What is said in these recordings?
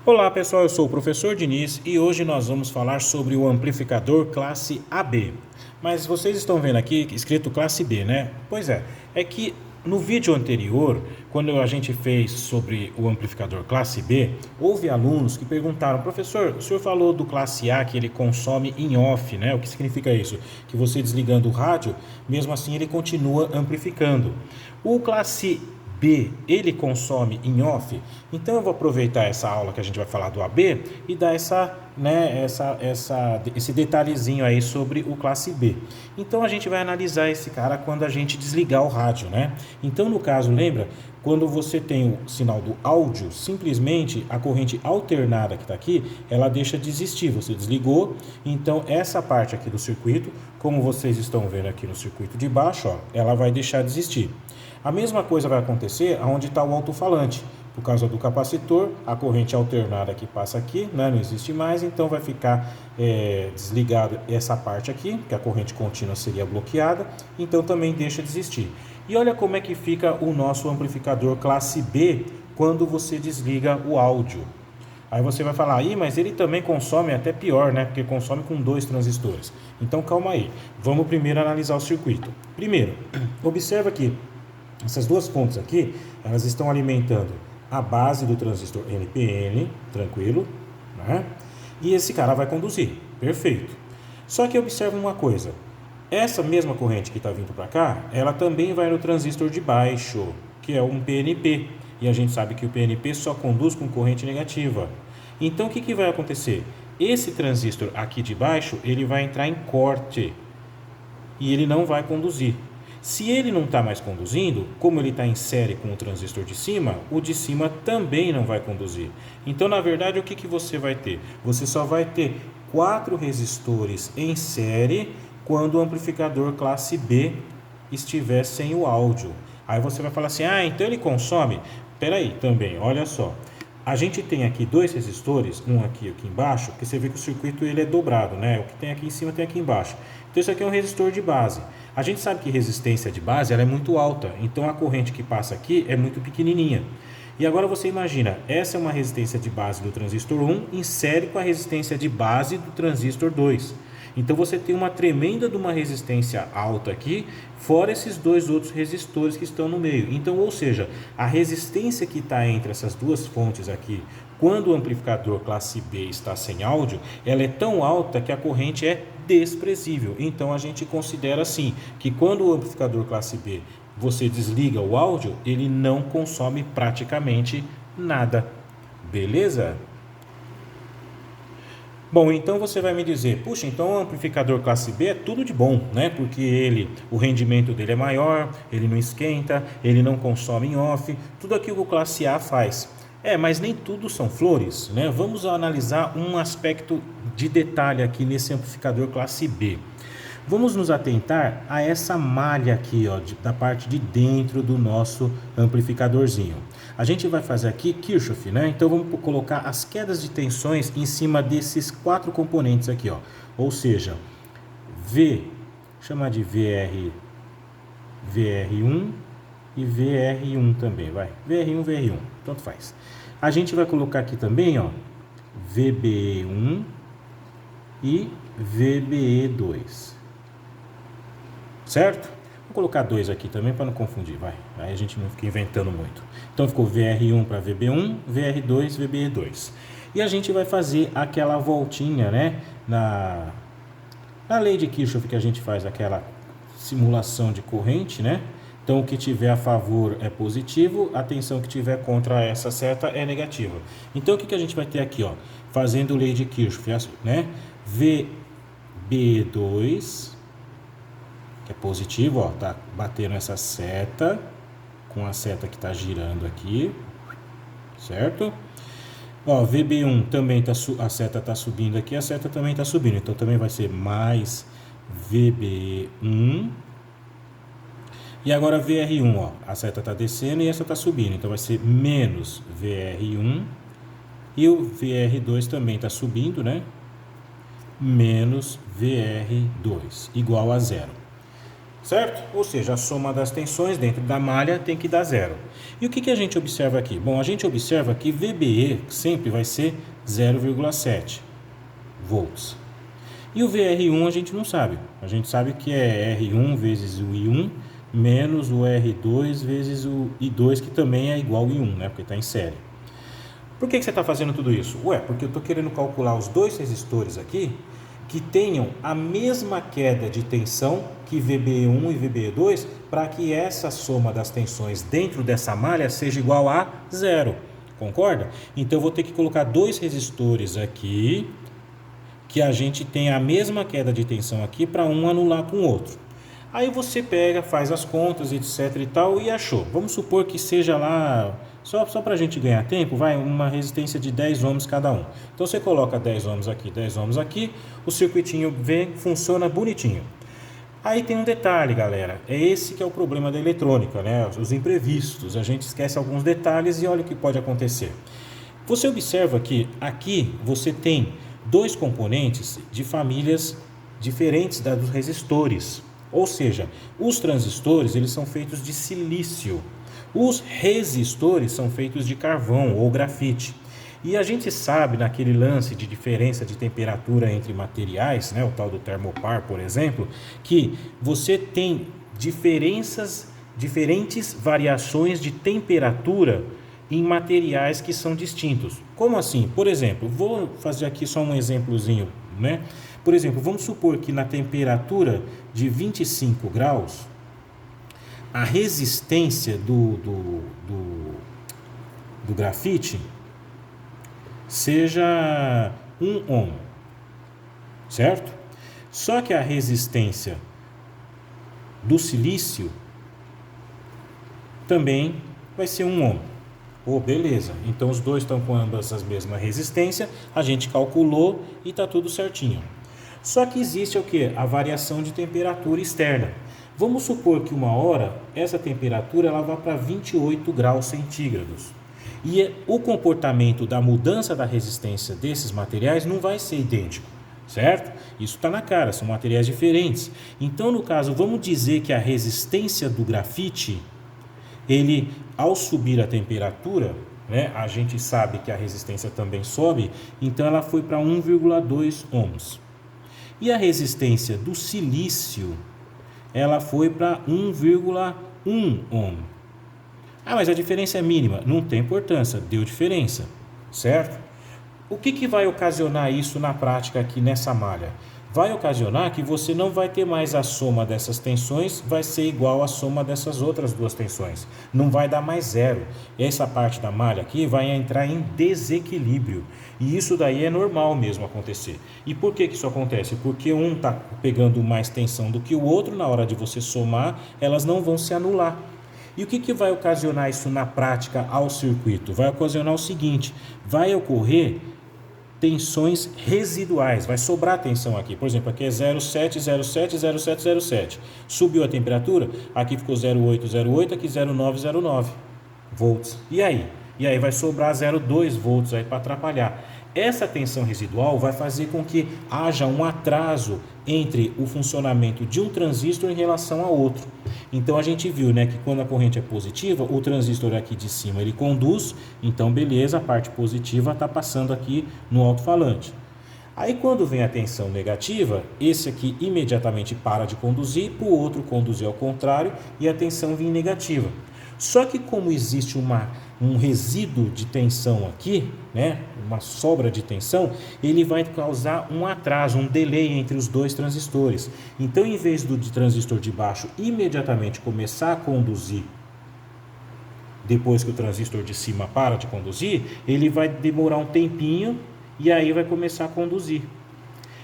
Olá pessoal, eu sou o professor Diniz e hoje nós vamos falar sobre o amplificador classe AB. Mas vocês estão vendo aqui escrito classe B, né? Pois é que no vídeo anterior, quando a gente fez sobre o amplificador classe B, houve alunos que perguntaram: professor, o senhor falou do classe A que ele consome em off, né? O que significa isso? Que você desligando o rádio, mesmo assim ele continua amplificando. O classe B, ele consome em off, então eu vou aproveitar essa aula que a gente vai falar do AB e dar esse detalhezinho aí sobre o classe B. Então a gente vai analisar esse cara quando a gente desligar o rádio, né? Então no caso, lembra, quando você tem o sinal do áudio, simplesmente a corrente alternada que está aqui, ela deixa de existir, você desligou, então essa parte aqui do circuito, como vocês estão vendo aqui no circuito de baixo, ó, ela vai deixar de existir. A mesma coisa vai acontecer onde está o alto-falante. Por causa do capacitor, a corrente alternada que passa aqui, né, não existe mais, então vai ficar desligada essa parte aqui, que a corrente contínua seria bloqueada, então também deixa de existir. E olha como é que fica o nosso amplificador classe B quando você desliga o áudio. Aí você vai falar, mas ele também consome até pior, né? Porque consome com 2 transistores. Então calma aí, vamos primeiro analisar o circuito. Primeiro, observa que essas duas pontes aqui, elas estão alimentando a base do transistor NPN, tranquilo, né? E esse cara vai conduzir, perfeito. Só que observa uma coisa, essa mesma corrente que está vindo para cá, ela também vai no transistor de baixo, que é um PNP. E a gente sabe que o PNP só conduz com corrente negativa. Então o que vai acontecer? Esse transistor aqui de baixo, ele vai entrar em corte e ele não vai conduzir. Se ele não está mais conduzindo, como ele está em série com o transistor de cima, o de cima também não vai conduzir. Então, na verdade, o que você vai ter? Você só vai ter 4 resistores em série quando o amplificador classe B estiver sem o áudio. Aí você vai falar assim, então ele consome? Espera aí também, olha só. A gente tem aqui 2 resistores, um aqui e aqui embaixo, que você vê que o circuito ele é dobrado, né? O que tem aqui em cima tem aqui embaixo. Então isso aqui é um resistor de base. A gente sabe que resistência de base ela é muito alta, então a corrente que passa aqui é muito pequenininha. E agora você imagina, essa é uma resistência de base do transistor 1 em série com a resistência de base do transistor 2. Então você tem uma tremenda de uma resistência alta aqui, fora esses 2 outros resistores que estão no meio. Então, ou seja, a resistência que está entre essas duas fontes aqui, quando o amplificador classe B está sem áudio, ela é tão alta que a corrente é desprezível. Então a gente considera assim, que quando o amplificador classe B você desliga o áudio, ele não consome praticamente nada. Beleza? Bom, então você vai me dizer, puxa, então o amplificador classe B é tudo de bom, né? Porque o rendimento dele é maior, ele não esquenta, ele não consome em off, tudo aquilo que o classe A faz. Mas nem tudo são flores, né? Vamos analisar um aspecto de detalhe aqui nesse amplificador classe B. Vamos nos atentar a essa malha aqui, ó, da parte de dentro do nosso amplificadorzinho. A gente vai fazer aqui Kirchhoff, né? Então vamos colocar as quedas de tensões em cima desses 4 componentes aqui, ó. Ou seja, chamar de VR1 e VR1 também, vai. VR1, VR1, tanto faz. A gente vai colocar aqui também, ó, VBE1 e VBE2. Certo? Vou colocar 2 aqui também para não confundir, vai. Aí a gente não fica inventando muito. Então ficou VR1 para VB1, VR2, VBE2. E a gente vai fazer aquela voltinha, né? Na lei de Kirchhoff que a gente faz aquela simulação de corrente, né? Então o que tiver a favor é positivo, a tensão que tiver contra essa seta é negativa. Então o que a gente vai ter aqui, ó? Fazendo lei de Kirchhoff, né? VB2 é positivo, ó, tá batendo essa seta com a seta que tá girando aqui, certo? Ó, VB1 também a seta tá subindo aqui, a seta também tá subindo, então também vai ser mais VB1. E agora VR1, ó, a seta tá descendo e essa tá subindo, então vai ser menos VR1 e o VR2 também tá subindo, né? Menos VR2 igual a 0. certo? Ou seja, a soma das tensões dentro da malha tem que dar zero. E o que a gente observa aqui? Bom, a gente observa que VBE sempre vai ser 0,7 volts. E o VR1 a gente não sabe. A gente sabe que é R1 vezes o I1 menos o R2 vezes o I2, que também é igual ao I1, né? Porque está em série. Por que você está fazendo tudo isso? Ué, porque eu estou querendo calcular os dois resistores aqui que tenham a mesma queda de tensão que VBE1 e VBE2, para que essa soma das tensões dentro dessa malha seja igual a zero. Concorda? Então eu vou ter que colocar dois resistores aqui que a gente tem a mesma queda de tensão aqui para um anular com o outro. Aí você pega, faz as contas, etc e tal, e achou. Vamos supor que seja lá, só para a gente ganhar tempo, vai uma resistência de 10 ohms cada um. Então você coloca 10 ohms aqui, 10 ohms aqui, o circuitinho vem, funciona bonitinho. Aí tem um detalhe, galera, é esse que é o problema da eletrônica, né? Os imprevistos, a gente esquece alguns detalhes e olha o que pode acontecer. Você observa que aqui você tem dois componentes de famílias diferentes dos resistores. Ou seja, os transistores eles são feitos de silício, os resistores são feitos de carvão ou grafite. E a gente sabe naquele lance de diferença de temperatura entre materiais, né, o tal do termopar, por exemplo, que você tem diferentes variações de temperatura em materiais que são distintos. Como assim? Por exemplo, vou fazer aqui só um exemplozinho, né? Por exemplo, vamos supor que na temperatura de 25 graus, a resistência do grafite seja 1 ohm, certo? Só que a resistência do silício também vai ser 1 ohm. Beleza, então os dois estão com ambas as mesmas resistência, a gente calculou e está tudo certinho. Só que existe o que? A variação de temperatura externa. Vamos supor que uma hora essa temperatura ela vá para 28 graus centígrados. E o comportamento da mudança da resistência desses materiais não vai ser idêntico, certo? Isso está na cara, são materiais diferentes. Então, no caso, vamos dizer que a resistência do grafite, ele, ao subir a temperatura, né, a gente sabe que a resistência também sobe, então ela foi para 1,2 ohms. E a resistência do silício, ela foi para 1,1 ohm. Mas a diferença é mínima. Não tem importância, deu diferença, certo? O que vai ocasionar isso na prática aqui nessa malha? Vai ocasionar que você não vai ter mais a soma dessas tensões, vai ser igual à soma dessas outras duas tensões. Não vai dar mais zero. Essa parte da malha aqui vai entrar em desequilíbrio. E isso daí é normal mesmo acontecer. E por que isso acontece? Porque um está pegando mais tensão do que o outro, na hora de você somar, elas não vão se anular. E o que vai ocasionar isso na prática ao circuito? Vai ocasionar o seguinte, vai ocorrer tensões residuais, vai sobrar tensão aqui. Por exemplo, aqui é 0,7, 0,7, 0,7, 0,7. Subiu a temperatura, aqui ficou 0,8, 0,8, aqui 0,9, 0,9 volts. E aí? E aí vai sobrar 0,2 volts aí para atrapalhar. Essa tensão residual vai fazer com que haja um atraso entre o funcionamento de um transistor em relação a outro. Então a gente viu, né, que quando a corrente é positiva, o transistor aqui de cima ele conduz, então beleza, a parte positiva está passando aqui no alto-falante. Aí quando vem a tensão negativa, esse aqui imediatamente para de conduzir, para o outro conduzir ao contrário e a tensão vem negativa. Só que como existe um resíduo de tensão aqui, né, uma sobra de tensão, ele vai causar um atraso, um delay entre os dois transistores. Então, em vez do transistor de baixo imediatamente começar a conduzir, depois que o transistor de cima para de conduzir, ele vai demorar um tempinho e aí vai começar a conduzir.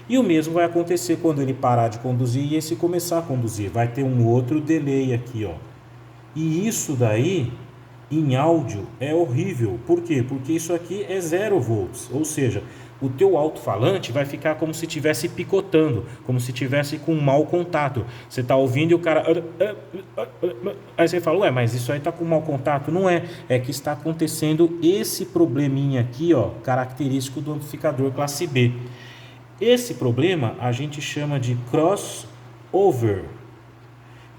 E o mesmo vai acontecer quando ele parar de conduzir e esse começar a conduzir. Vai ter um outro delay aqui, ó. E isso daí, em áudio, é horrível. Por quê? Porque isso aqui é 0 volts. Ou seja, o teu alto-falante vai ficar como se estivesse picotando, como se estivesse com um mau contato. Você está ouvindo e o cara... Aí você fala, mas isso aí está com mau contato? Não é. É que está acontecendo esse probleminha aqui, ó, característico do amplificador classe B. Esse problema a gente chama de crossover.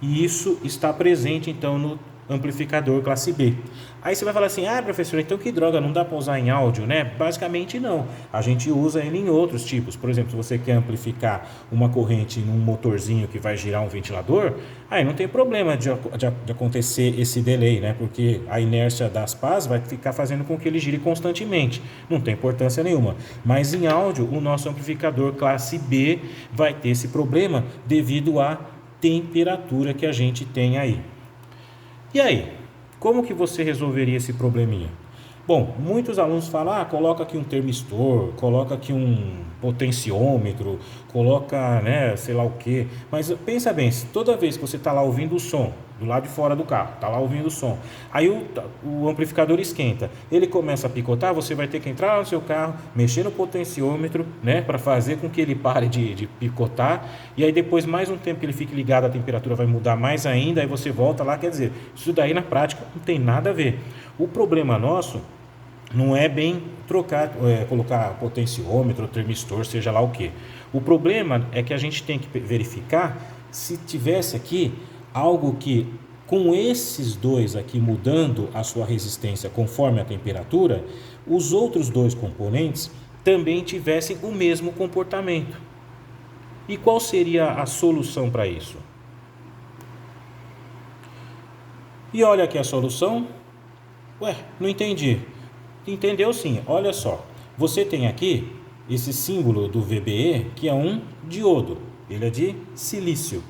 E isso está presente então no amplificador classe B. Aí você vai falar assim: ah, professor, então que droga, não dá para usar em áudio, né? Basicamente não. A gente usa ele em outros tipos. Por exemplo, se você quer amplificar uma corrente num motorzinho que vai girar um ventilador, aí não tem problema de acontecer esse delay, né? Porque a inércia das pás vai ficar fazendo com que ele gire constantemente. Não tem importância nenhuma. Mas em áudio, o nosso amplificador classe B vai ter esse problema devido à temperatura que a gente tem aí. E aí, como que você resolveria esse probleminha? Bom, muitos alunos falam, coloca aqui um termistor, coloca aqui um potenciômetro, coloca, né, sei lá o quê. Mas pensa bem, se toda vez que você está lá ouvindo o som, do lado de fora do carro, está lá ouvindo o som, aí o amplificador esquenta, ele começa a picotar, você vai ter que entrar no seu carro, mexer no potenciômetro, né, para fazer com que ele pare de picotar, e aí depois mais um tempo que ele fique ligado, a temperatura vai mudar mais ainda, aí você volta lá, quer dizer, isso daí na prática não tem nada a ver. O problema nosso não é bem colocar potenciômetro, termistor, seja lá o que. O problema é que a gente tem que verificar se tivesse aqui algo que, com esses dois aqui mudando a sua resistência conforme a temperatura, os outros dois componentes também tivessem o mesmo comportamento. E qual seria a solução para isso? E olha aqui a solução. Ué, não entendi. Entendeu sim, olha só. Você tem aqui esse símbolo do VBE, que é um diodo. Ele é de silício.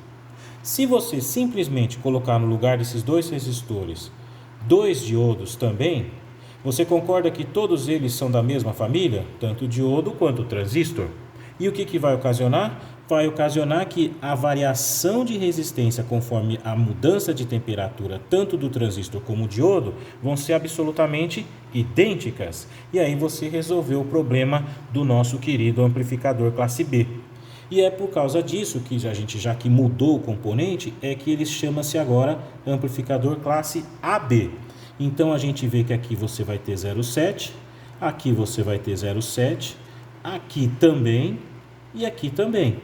Se você simplesmente colocar no lugar desses dois resistores dois diodos também, você concorda que todos eles são da mesma família, tanto o diodo quanto o transistor? E o que vai ocasionar? Vai ocasionar que a variação de resistência conforme a mudança de temperatura tanto do transistor como do diodo vão ser absolutamente idênticas. E aí você resolveu o problema do nosso querido amplificador classe B. E é por causa disso que a gente, já que mudou o componente, é que ele chama-se agora amplificador classe AB. Então a gente vê que aqui você vai ter 0,7, aqui você vai ter 0,7, aqui também e aqui também.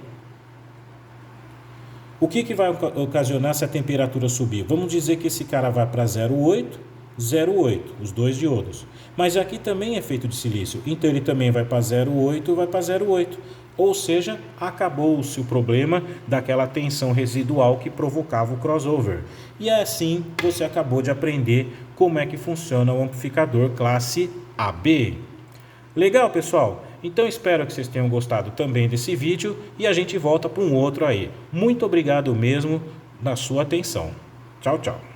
O que vai ocasionar se a temperatura subir? Vamos dizer que esse cara vai para 0,8, 0,8, os dois diodos. Mas aqui também é feito de silício, então ele também vai para 0,8, vai para 0,8. Ou seja, acabou-se o problema daquela tensão residual que provocava o crossover. E assim você acabou de aprender como é que funciona o amplificador classe AB. Legal, pessoal? Então espero que vocês tenham gostado também desse vídeo e a gente volta para um outro aí. Muito obrigado mesmo na sua atenção. Tchau, tchau.